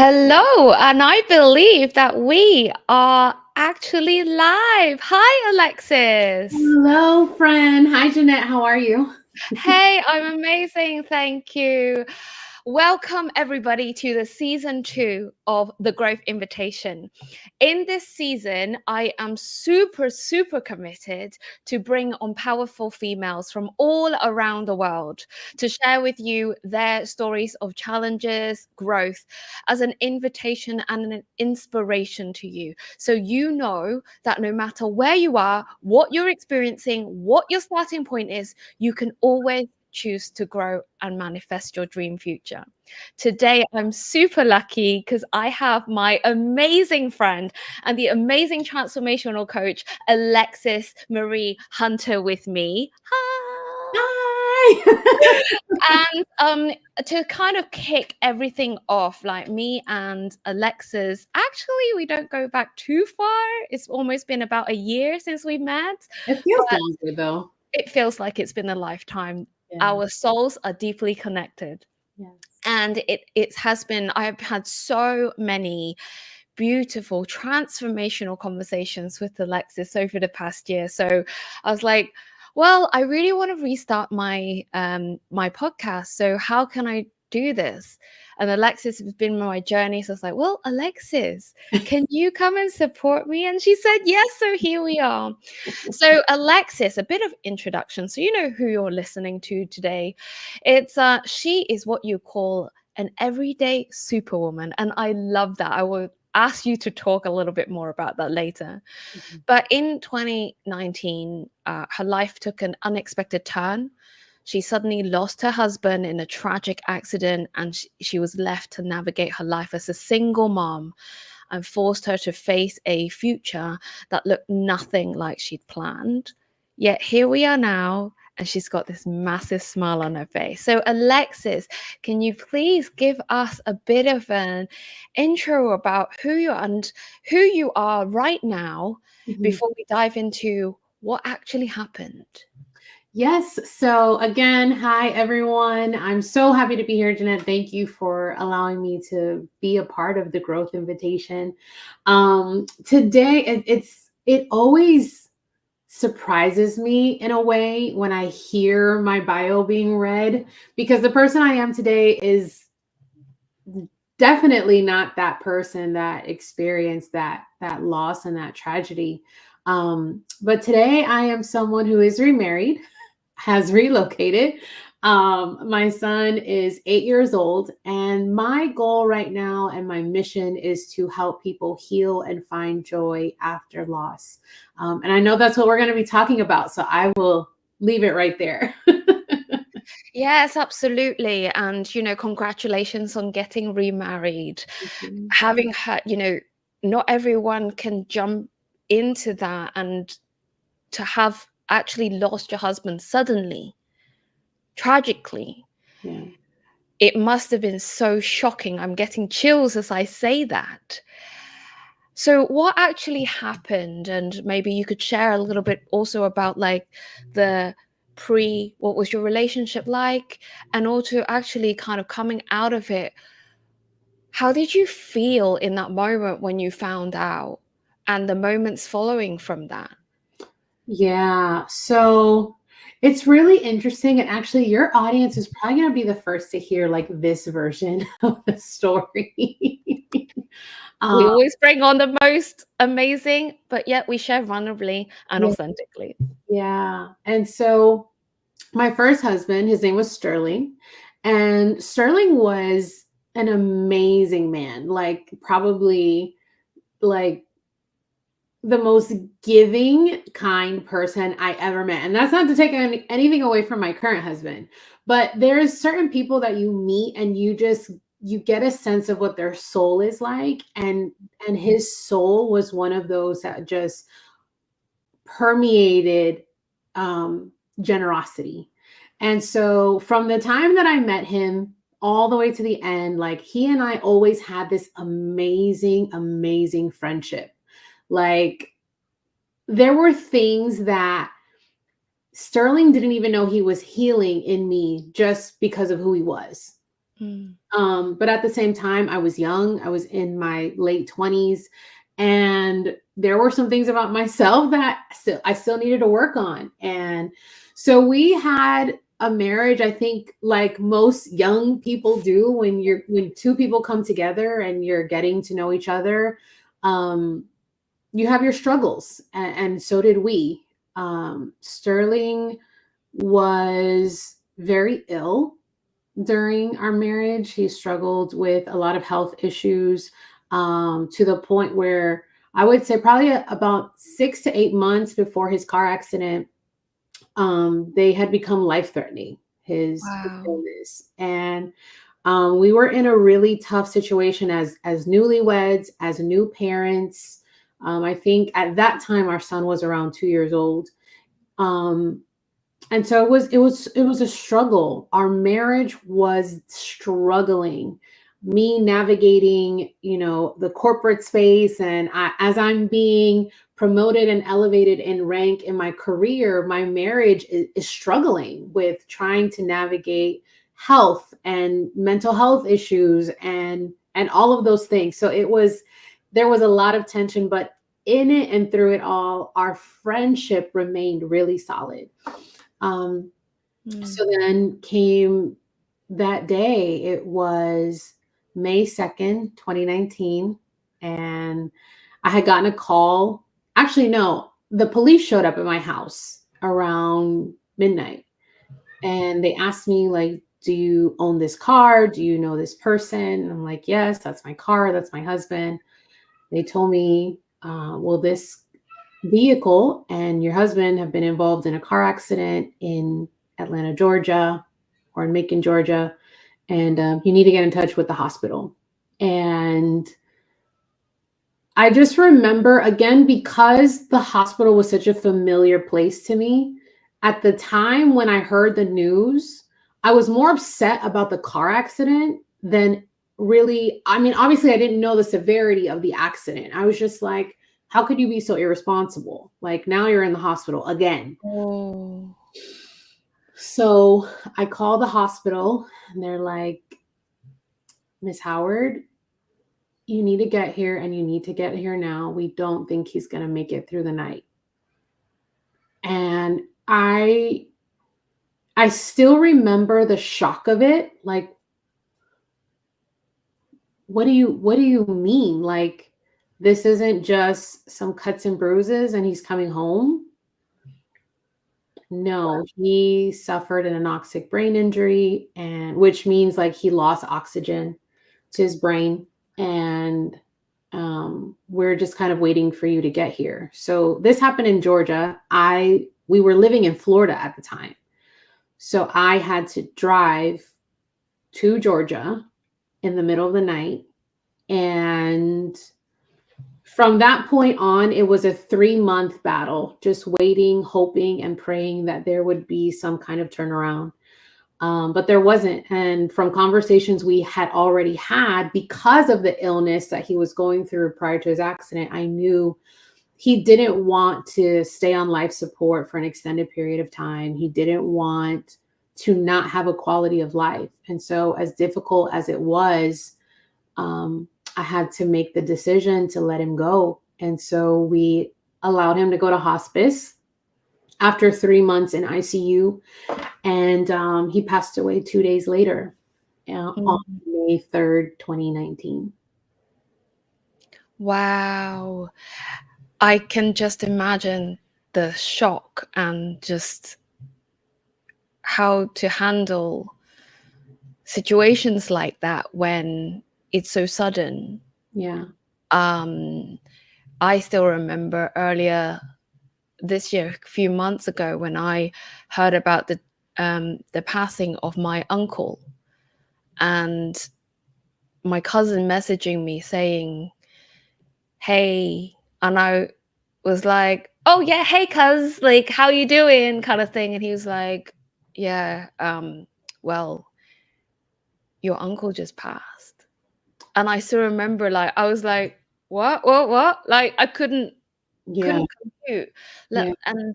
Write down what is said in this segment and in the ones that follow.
Hello, and I believe that we are actually live. Hi, Alexis. Hello, friend. Hi, Janette. How are you? Hey, I'm amazing. Thank you. Welcome, everybody, to the season 2 of the Growth Invitation. In this season, I am super committed to bring on powerful females from all around the world to share with you their stories of challenges, growth, as an invitation and an inspiration to you. So you know that no matter where you are, what you're experiencing, what your starting point is, you can always choose to grow and manifest your dream future. Today, I'm super lucky because I have my amazing friend and the amazing transformational coach, Alexis Marie Hunter, with me. Hi. And to kind of kick everything off, like me and Alexis, actually, we don't go back too far. It's almost been about a year since we met, It feels but longer though. it feels like it's been a lifetime. Yeah. Our souls are deeply connected. Yes. And it has been, I've had so many beautiful transformational conversations with Alexis over the past year. So I was like, well, I really want to restart my podcast. So how can I do this? And Alexis has been my journey. So I was like, well, Alexis, can you come and support me? And she said, yes. So here we are. So Alexis, a bit of introduction. So you know who you're listening to today. It's she is what you call an everyday superwoman. And I love that. I will ask you to talk a little bit more about that later. Mhm. But in 2019, her life took an unexpected turn. She suddenly lost her husband in a tragic accident, and she was left to navigate her life as a single mom and forced her to face a future that looked nothing like she'd planned. Yet here we are now, and she's got this massive smile on her face. So, Alexis, can you please give us a bit of an intro about who you are right now Mhm. before we dive into what actually happened? Yes. So again, hi everyone. I'm so happy to be here, Janette. Thank you for allowing me to be a part of the growth invitation. Today, it always surprises me in a way when I hear my bio being read because the person I am today is definitely not that person that experienced that loss and that tragedy. But today I am someone who is remarried, has relocated. My son is 8 years old, and my goal right now and my mission is to help people heal and find joy after loss. And I know that's what we're going to be talking about, so I will leave it right there. Yes, absolutely. And, congratulations on getting remarried. Mhm. Having had, not everyone can jump into that, and to have actually lost your husband suddenly, tragically, Yeah. it must have been so shocking. I'm getting chills as I say that. So, what actually happened? And maybe you could share a little bit also about like the what was your relationship like? And also actually kind of coming out of it. How did you feel in that moment when you found out and the moments following from that? Yeah. So it's really interesting. And actually, your audience is probably going to be the first to hear like this version of the story. We um, always bring on the most amazing, but yet we share vulnerably and yeah. authentically. Yeah. And so my first husband, his name was Sterling. And Sterling was an amazing man, like probably like the most giving, kind person I ever met. And that's not to take anything away from my current husband, but there's certain people that you meet and you get a sense of what their soul is like, and his soul was one of those that just permeated generosity. And so from the time that I met him all the way to the end, like he and I always had this amazing friendship. Like there were things that Sterling didn't even know he was healing in me just because of who he was. Mm. But at the same time, I was young. I was in my late 20s, and there were some things about myself that I still needed to work on. And so we had a marriage, I think, like most young people do when two people come together and you're getting to know each other. Um, you have your struggles, and so did we. Sterling was very ill during our marriage. He struggled with a lot of health issues, to the point where I would say probably about 6 to 8 months before his car accident, they had become life threatening, his Wow. illness. And we were in a really tough situation as newlyweds, as new parents. I think at that time our son was around 2 years old. Um, and so it was a struggle. Our marriage was struggling. Me navigating, the corporate space, and as I'm being promoted and elevated in rank in my career, my marriage is struggling with trying to navigate health and mental health issues and all of those things. So there was a lot of tension, but in it and through it all, our friendship remained really solid. um, Mm. so then came that day. It was May 2nd, 2019. And I had gotten a call. Actually, no, the police showed up at my house around midnight, and they asked me, like, do you own this car? Do you know this person? And I'm like, yes, that's my car. That's my husband. They told me, well, this vehicle and your husband have been involved in a car accident in Atlanta, Georgia, or in Macon, Georgia, and you need to get in touch with the hospital. And I just remember, again, because the hospital was such a familiar place to me, at the time when I heard the news, I was more upset about the car accident than really. I mean, obviously, I didn't know the severity of the accident. I was just like, how could you be so irresponsible? Like, now you're in the hospital again. Oh. So I call the hospital, and they're like, Miss Howard, you need to get here, and you need to get here now. We don't think he's going to make it through the night. And I still remember the shock of it. Like, what do you mean? Like, this isn't just some cuts and bruises and he's coming home? No, he suffered an anoxic brain injury, and which means like he lost oxygen to his brain. And we're just kind of waiting for you to get here. So this happened in Georgia. I We were living in Florida at the time. So I had to drive to Georgia in the middle of the night. And from that point on, it was a 3-month battle, just waiting, hoping, and praying that there would be some kind of turnaround. But there wasn't. And from conversations we had already had, because of the illness that he was going through prior to his accident, I knew he didn't want to stay on life support for an extended period of time. He didn't want to not have a quality of life. And so, as difficult as it was, um, I had to make the decision to let him go. And so we allowed him to go to hospice after 3 months in ICU. And he passed away 2 days later, on Mm. May 3rd, 2019. Wow. I can just imagine the shock and just how to handle situations like that when it's so sudden. Yeah. Um, I still remember earlier this year, a few months ago, when I heard about the passing of my uncle, and my cousin messaging me saying, "Hey," and I was like, "Oh yeah, hey cuz, like how you doing?" kind of thing, and he was like, "Yeah, well, your uncle just passed." And I still remember, like, I was like, what?" Like, I couldn't Yeah. couldn't compute. Yeah. And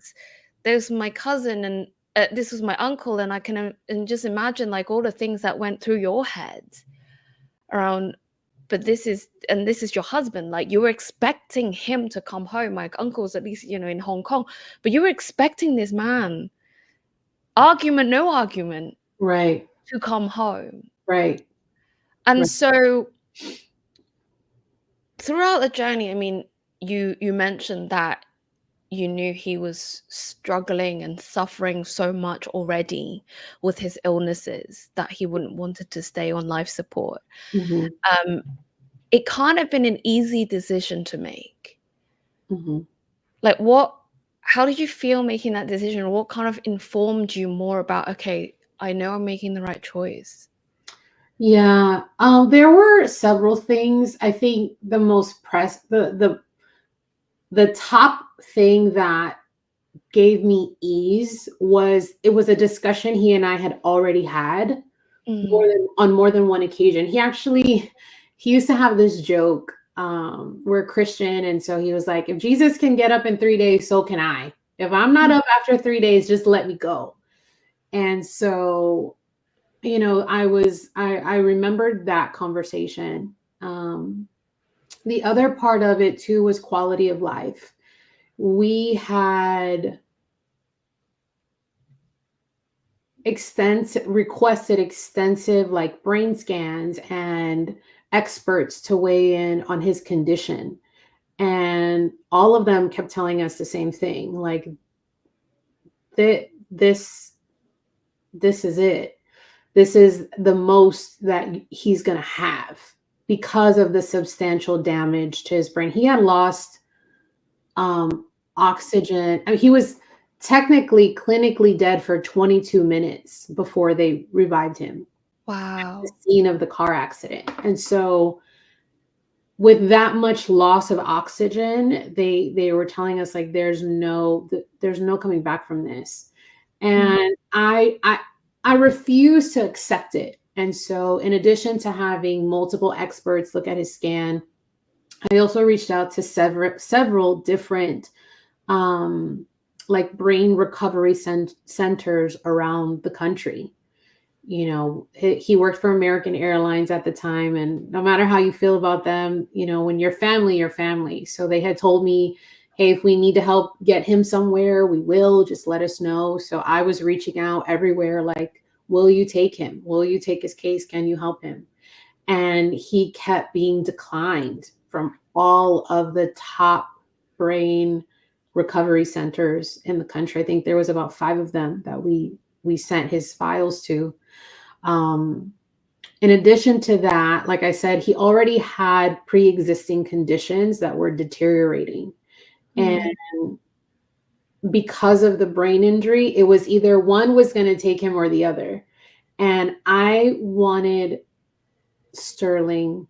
there's my cousin, and this was my uncle, and I can and just imagine like all the things that went through your head around, but this is your husband, like you were expecting him to come home. Like uncle's at least, in Hong Kong, but you were expecting this man, argument no argument, Right. to come home. Right. And Right. so throughout the journey, I mean, you mentioned that you knew he was struggling and suffering so much already with his illnesses that he wouldn't wanted to stay on life support. Hmm. Um, it can't have been an easy decision to make. Hmm. Like, how did you feel making that decision? What kind of informed you more about, okay, I know I'm making the right choice? Yeah. There were several things. I think the most the top thing that gave me ease was it was a discussion he and I had already had Mm. on more than one occasion. He used to have this joke. We're Christian, and so he was like, if Jesus can get up in 3 days, so can I. If I'm not up after 3 days, just let me go. And so, I remembered that conversation. The other part of it too was quality of life. We had requested extensive like brain scans and experts to weigh in on his condition, and all of them kept telling us the same thing, like that this is it. This is the most that he's going to have because of the substantial damage to his brain. He had lost um oxygen. I mean, he was technically clinically dead for 22 minutes before they revived him, the Wow. scene of the car accident. And so with that much loss of oxygen, they were telling us like there's no coming back from this. Mm. And I refuse to accept it. And so in addition to having multiple experts look at his scan, I also reached out to several different um like brain recovery centers around the country. He worked for American Airlines at the time, and no matter how you feel about them, when you're family, you're family. So they had told me, hey, if we need to help get him somewhere, we will, just let us know. So I was reaching out everywhere, like, will you take him? Will you take his case? Can you help him? And he kept being declined from all of the top brain recovery centers in the country. I think there was about 5 of them that we sent his files to. um, in addition to that, like I said, he already had pre-existing conditions that were deteriorating. And Mm. because of the brain injury, it was either one was going to take him or the other. And I wanted Sterling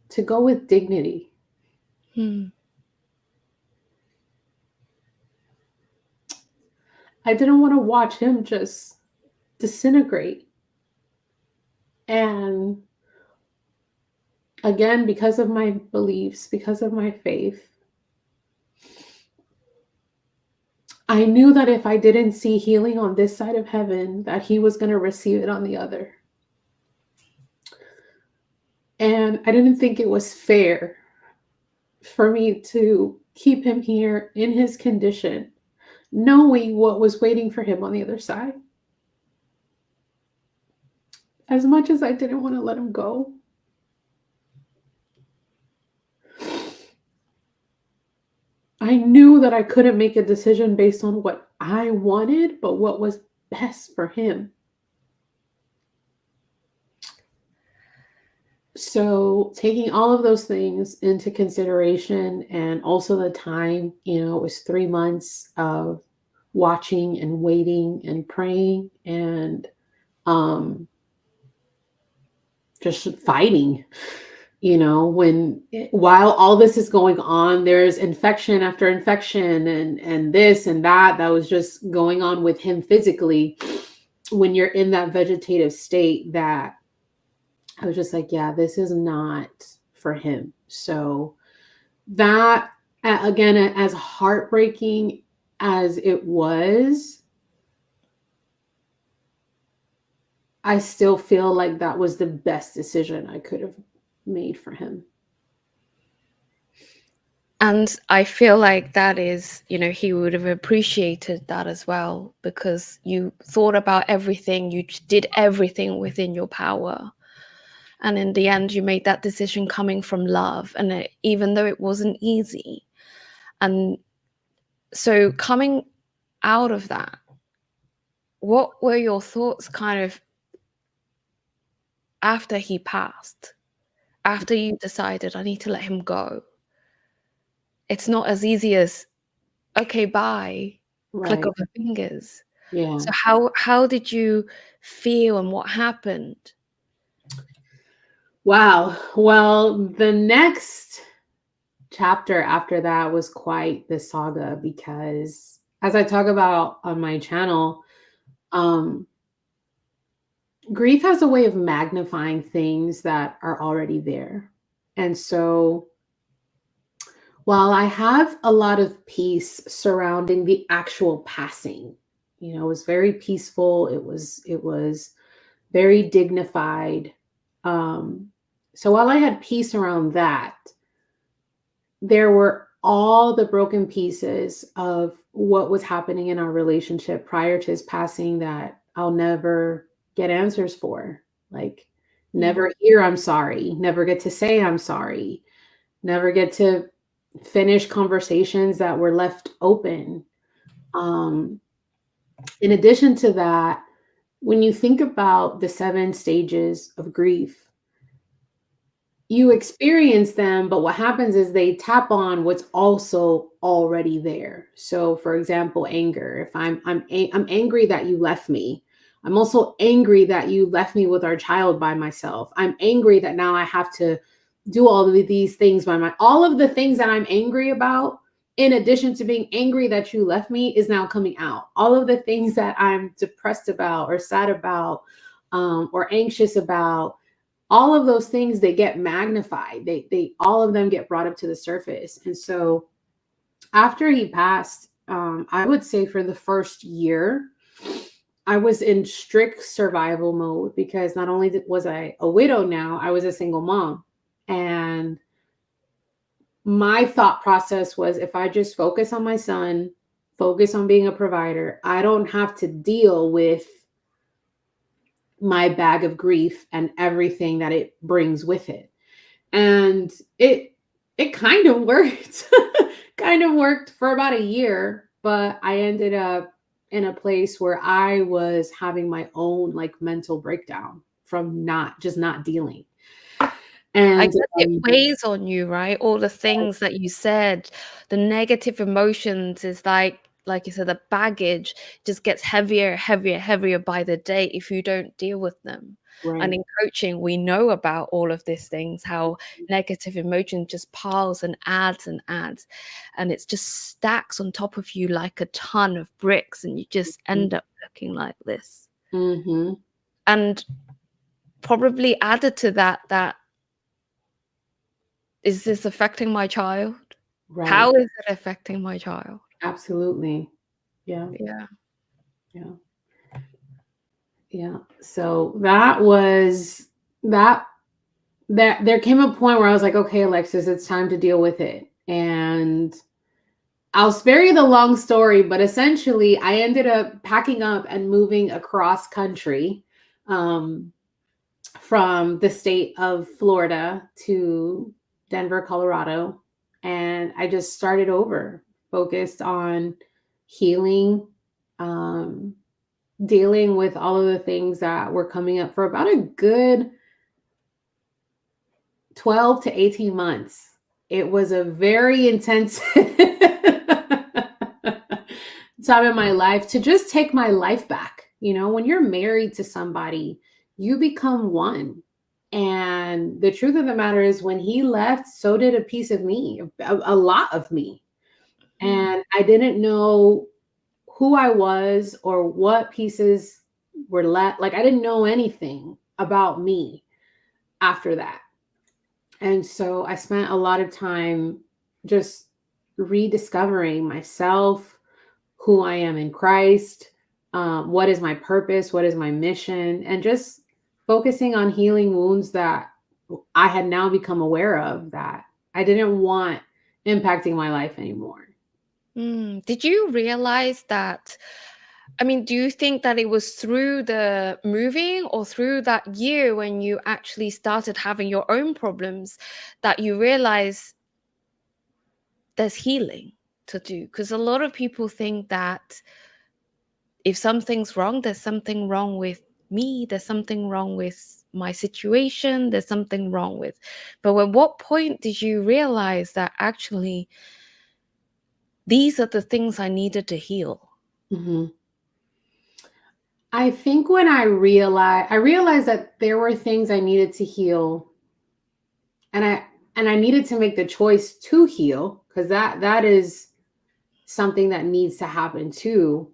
to go with dignity. Mm. I didn't want to watch him just disintegrate. And again, because of my beliefs, because of my faith, I knew that if I didn't see healing on this side of heaven, that he was going to receive it on the other. And I didn't think it was fair for me to keep him here in his condition, knowing what was waiting for him on the other side. As much as I didn't want to let him go, I knew that I couldn't make a decision based on what I wanted, but what was best for him. So, taking all of those things into consideration, and also the time, it was 3 months of watching and waiting and praying and um, just fighting. While all this is going on, there's infection after infection and this and that was just going on with him physically. When you're in that vegetative state, that I was just like, yeah, this is not for him. So that, again, as heartbreaking as it was, I still feel like that was the best decision I could have made for him. And I feel like that is, he would have appreciated that as well, because you thought about everything, you did everything within your power. And in the end, you made that decision coming from love. And even though it wasn't easy. And so coming out of that, what were your thoughts kind of after he passed? After you decided, I need to let him go? It's not as easy as, okay, bye, click Right. of the fingers. Yeah. So how did you feel and what happened? Wow. Well, the next chapter after that was quite the saga because, as I talk about on my channel, um, grief has a way of magnifying things that are already there. And so while I have a lot of peace surrounding the actual passing, it was very peaceful. It was very dignified. Um, so while I had peace around that, there were all the broken pieces of what was happening in our relationship prior to his passing that I'll never get answers for. Like, Mm. never hear I'm sorry, never get to say I'm sorry, never get to finish conversations that were left open. Um, in addition to that, when you think about the 7 stages of grief, you experience them, but what happens is they tap on what's also already there. So, for example, anger. If I'm angry that you left me, I'm also angry that you left me with our child by myself. I'm angry that now I have to do all of these things by my all of the things that I'm angry about. In addition to being angry that you left me, is now coming out. All of the things that I'm depressed about, or sad about, or anxious about, all of those things, they get magnified. They all of them get brought up to the surface. And so after he passed, I would say for the first year, I was in strict survival mode because not only was I a widow now, I was a single mom. And my thought process was, if I just focus on my son, focus on being a provider, I don't have to deal with my bag of grief and everything that it brings with it. And it kind of worked. Kind of worked for about a year, but I ended up in a place where I was having my own like mental breakdown from not dealing. I And guess it weighs on you, right? All the things that you said, the negative emotions is like you said, the baggage just gets heavier, heavier, heavier by the day if you don't deal with them. And right. in coaching, we know about all of these things, how negative emotion just piles and adds and adds. And it's just stacks on top of you like a ton of bricks, and you just end up looking like this. Mm-hmm. And probably added to that, is this affecting my child? Right. How is it affecting my child? Absolutely. Yeah. Yeah. Yeah. Yeah. So that was that that there came a point where I was like, okay, Alexis, it's time to deal with it. And I'll spare you the long story, but essentially, I ended up packing up and moving across country, um, from the state of Florida to Denver, Colorado. And I just started over, focused on healing, um, dealing with all of the things that were coming up for about a good 12 to 18 months. It was a very intense time in my life to just take my life back. When you're married to somebody, you become one. And the truth of the matter is, when he left, so did a piece of me, a lot of me. Mm. And I didn't know who I was or what pieces were left. Like, I didn't know anything about me after that. And so I spent a lot of time just rediscovering myself, who I am in Christ, what is my purpose, what is my mission, and just focusing on healing wounds that I had now become aware of that I didn't want impacting my life anymore. Did you realize that? I mean, do you think that it was through the moving or through that year when you actually started having your own problems that you realize there's healing to do? Because a lot of people think that if something's wrong, there's something wrong with me, there's something wrong with my situation, there's something wrong with. But at what point did you realize that actually these are the things I needed to heal? Mhm. I think when I realized that there were things I needed to heal, and I needed to make the choice to heal, because that is something that needs to happen too.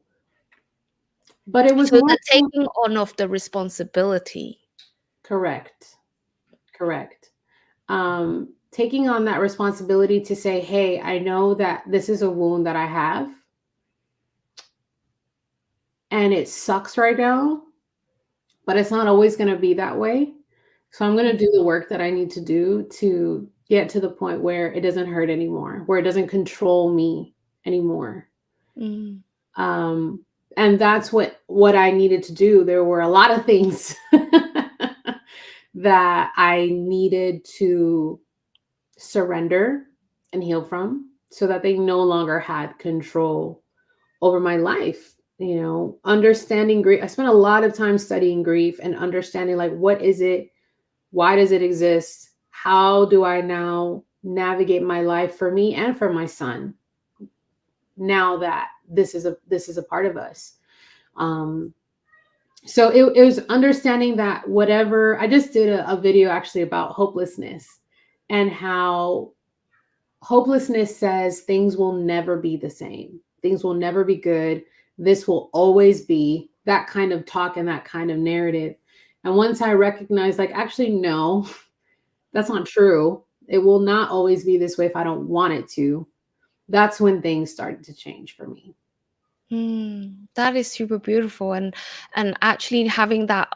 But it was So more the so. taking on of the responsibility. Correct. Correct. Taking on that responsibility to say, hey, I know that this is a wound that I have and it sucks right now, but it's not always going to be that way. So I'm going to do the work that I need to do to get to the point where it doesn't hurt anymore, where it doesn't control me anymore. Mm, Um, and that's what I needed to do. There were a lot of things that I needed to surrender and heal from so that they no longer had control over my life. Understanding grief. I spent a lot of time studying grief and understanding, like, what is it? Why does it exist? How do I now navigate my life for me and for my son now that this is a part of us? Um, so it was understanding that whatever. I just did a video actually about hopelessness and how hopelessness says things will never be the same. Things will never be good. This will always be that kind of talk and that kind of narrative. And once I recognize, like, actually, no, that's not true. It will not always be this way if I don't want it to. That's when things started to change for me. that is super beautiful, and actually having that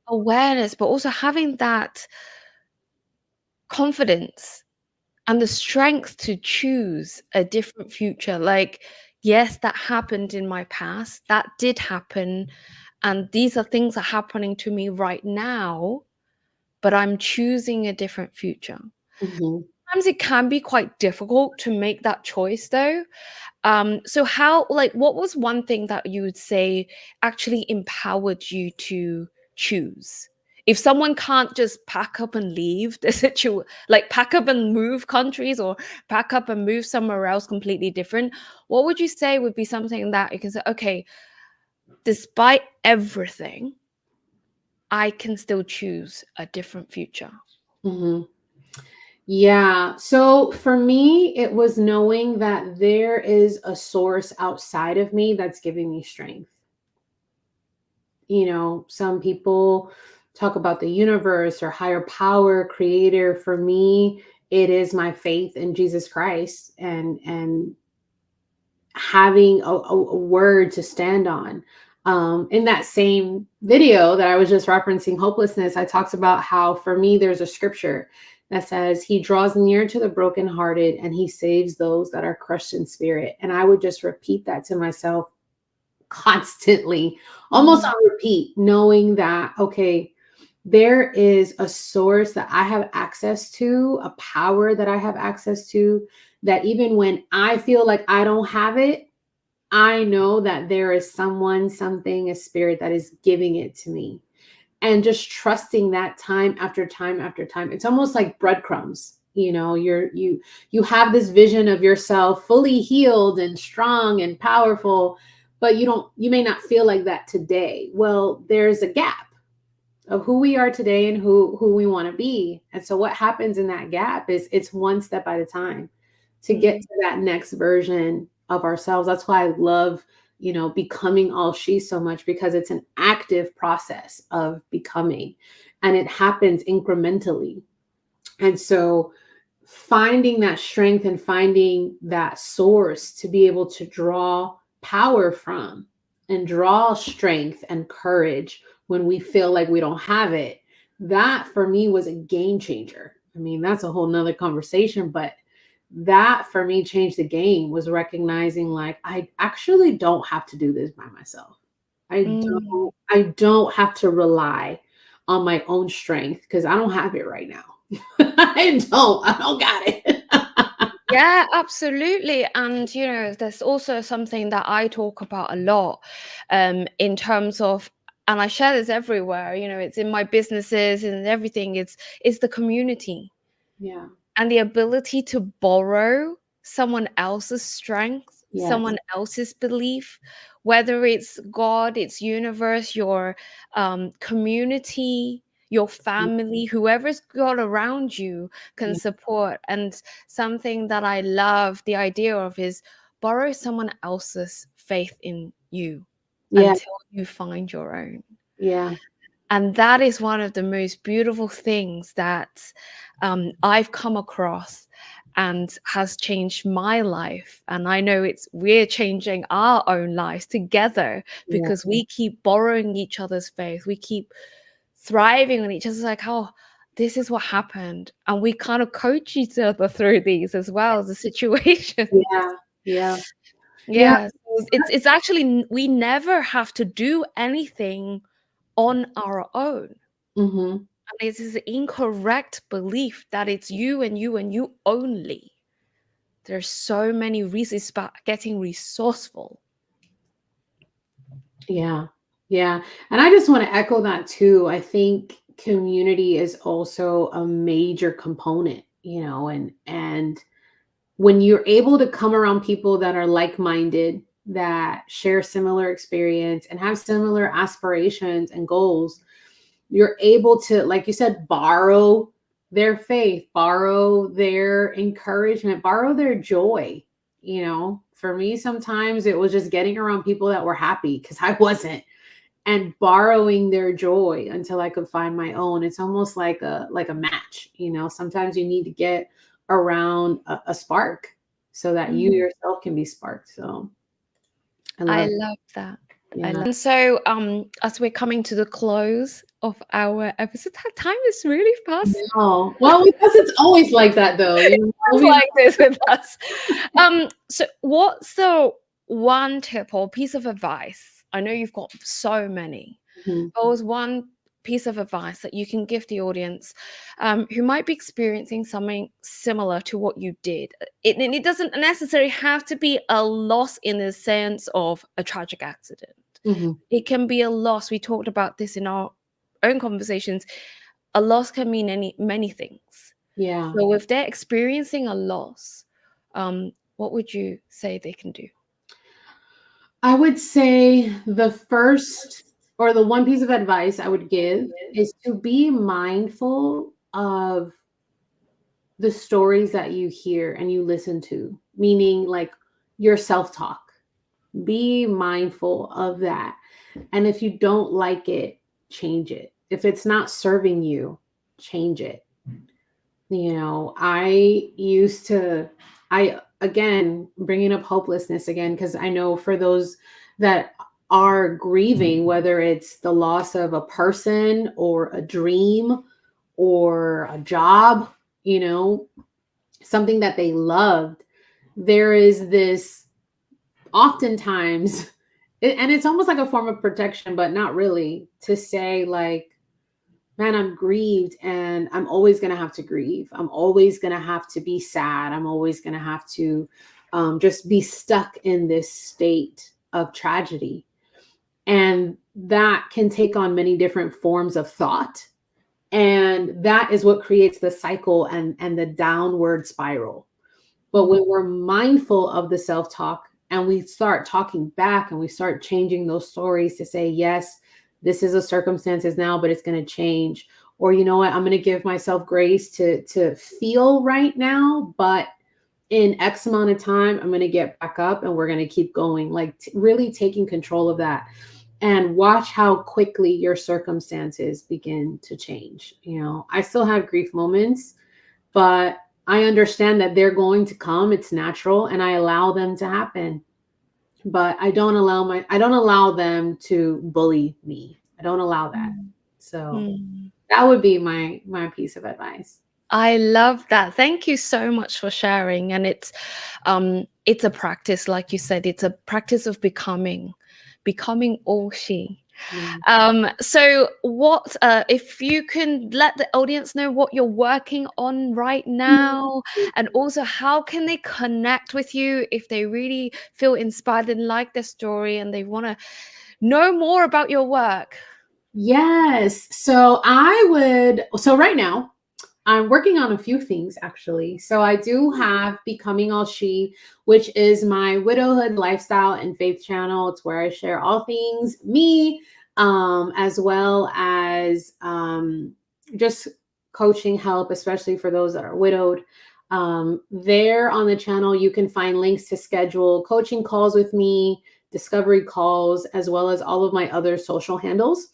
awareness, but also having that confidence and the strength to choose a different future. Like, yes, that happened in my past. That did happen. And these are things that are happening to me right now, but I'm choosing a different future. Mhm. Sometimes it can be quite difficult to make that choice though. So how, like, what was one thing that you would say actually empowered you to choose? If someone can't just pack up and leave the like pack up and move countries or pack up and move somewhere else completely different, what would you say would be something that you can say, okay, despite everything, I can still choose a different future? Mhm. Yeah. So for me, it was knowing that there is a source outside of me that's giving me strength. Some people talk about the universe or higher power, creator. For me, it is my faith in Jesus Christ and having a word to stand on. In that same video that I was just referencing, hopelessness, I talked about how for me there's a scripture that says he draws near to the brokenhearted and he saves those that are crushed in spirit. And I would just repeat that to myself constantly, almost Mm, on repeat, knowing that, okay, there is a source that I have access to, a power that I have access to, that even when I feel like I don't have it, I know that there is someone, something, a spirit that is giving it to me. And just trusting that time after time after time. It's almost like breadcrumbs. You have this vision of yourself fully healed and strong and powerful, but you may not feel like that today. Well, there's a gap of who we are today and who we want to be. And so what happens in that gap is it's one step at a time to get mm, to that next version of ourselves. That's why I love, becoming all she so much, because it's an active process of becoming and it happens incrementally. And so finding that strength and finding that source to be able to draw power from and draw strength and courage when we feel like we don't have it, that for me was a game changer. I mean, that's a whole nother conversation, but that for me changed the game, was recognizing like I actually don't have to do this by myself. Mm. I don't have to rely on my own strength because I don't have it right now. I don't got it. Yeah, absolutely. And, you know, there's also something that I talk about a lot in terms of, and I share this everywhere, you know, it's in my businesses and everything, it's the community Yeah. and the ability to borrow someone else's strength, Yes. someone else's belief, whether it's God, it's universe, your community, your family, whoever's got around you can Yeah. support. And something that I love the idea of is borrow someone else's faith in you Yeah. until you find your own. Yeah. And that is one of the most beautiful things that I've come across and has changed my life. And I know we're changing our own lives together Yeah. because we keep borrowing each other's faith. We keep thriving on each other's like, oh, this is what happened. And we kind of coach each other through these as well as the situations. Yeah. Yeah. Yeah. Yeah. So it's actually, we never have to do anything on our own. Hmm. And it is an incorrect belief that it's you and you and you only. There's so many reasons about getting resourceful. Yeah. Yeah. And I just want to echo that too. I think community is also a major component, and when you're able to come around people that are like-minded, that share similar experience and have similar aspirations and goals, you're able to, like you said, borrow their faith, borrow their encouragement, borrow their joy. For me, sometimes it was just getting around people that were happy because I wasn't, and borrowing their joy until I could find my own. It's almost like a match. Sometimes you need to get around a spark so that you Mhm. yourself can be sparked. So I I love it. love that. I Yeah. love. And so, as we're coming to the close of our episode, that time is really fast. No. Well, because it's always like that though. Sounds We like this with us. So what's the one tip or piece of advice? I know you've got so many. Mhm. What was one piece of advice that you can give the audience who might be experiencing something similar to what you did? It doesn't necessarily have to be a loss in the sense of a tragic accident. Mhm. It can be a loss. We talked about this in our own conversations. A loss can mean many things. Yeah. So if they're experiencing a loss, what would you say they can do? I would say the first, or the one piece of advice I would give, is to be mindful of the stories that you hear and you listen to, meaning like your self-talk. Be mindful of that. And if you don't like it, change it. If it's not serving you, change it. I used to, again, bringing up hopelessness again, because I know for those that are grieving, whether it's the loss of a person or a dream or a job, you know, something that they loved, there is this oftentimes, and it's almost like a form of protection, but not really, to say, like, man, I'm grieved and I'm always going to have to grieve. I'm always going to have to be sad. I'm always going to have to just be stuck in this state of tragedy. And that can take on many different forms of thought. And that is what creates the cycle and the downward spiral. But Mm. when we're mindful of the self talk and we start talking back and we start changing those stories to say, yes, this is a circumstances now, but it's going to change. Or, you know what, I'm going to give myself grace to feel right now, but in X amount of time, I'm going to get back up and we're going to keep going. Like really taking control of that, and watch how quickly your circumstances begin to change. I still have grief moments, but I understand that they're going to come. It's natural, and I allow them to happen. But I don't allow them to bully me. I don't allow that. Mm. So Mm. that would be my piece of advice. I love that. Thank you so much for sharing. And it's a practice, like you said, it's a practice of becoming all she. Yeah. So what if you can let the audience know what you're working on right now, and also how can they connect with you if they really feel inspired and like their story and they want to know more about your work? Yes. So right now, I'm working on a few things actually. So I do have Becoming All She, which is my widowhood lifestyle and faith channel. It's where I share all things me, as well as just coaching help, especially for those that are widowed. There on the channel, you can find links to schedule coaching calls with me, discovery calls, as well as all of my other social handles.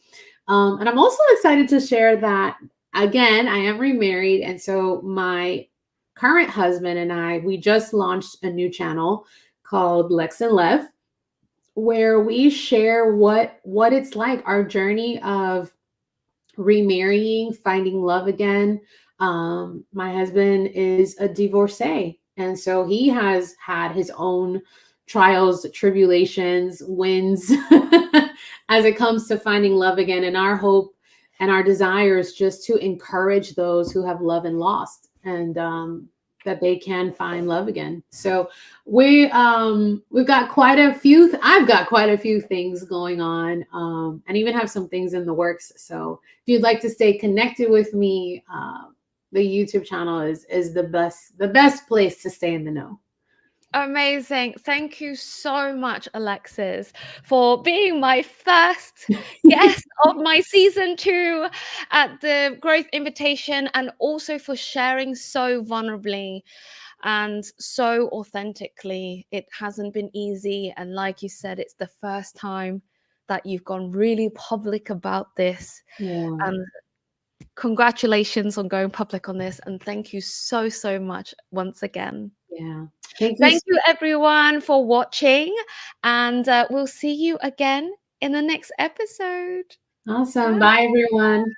And I'm also excited to share that, again, I am remarried. And so my current husband and I, we just launched a new channel called Lex and Lev, where we share what it's like, our journey of remarrying, finding love again. My husband is a divorcee, and so he has had his own trials, tribulations, wins as it comes to finding love again. And our hope and our desire is just to encourage those who have loved and lost, and that they can find love again. So we've got quite a few. I've got quite a few things going on, and even have some things in the works. So if you'd like to stay connected with me, the YouTube channel is the best place to stay in the know. Amazing. Thank you so much, Alexis, for being my first guest of my season 2 at the Growth Invitation, and also for sharing so vulnerably and so authentically. It hasn't been easy. And like you said, it's the first time that you've gone really public about this. Yeah, And congratulations on going public on this. And thank you so, so much once again. yeah. Thank you. Thank you, everyone, for watching, and we'll see you again in the next episode. Awesome. Bye. Bye, everyone.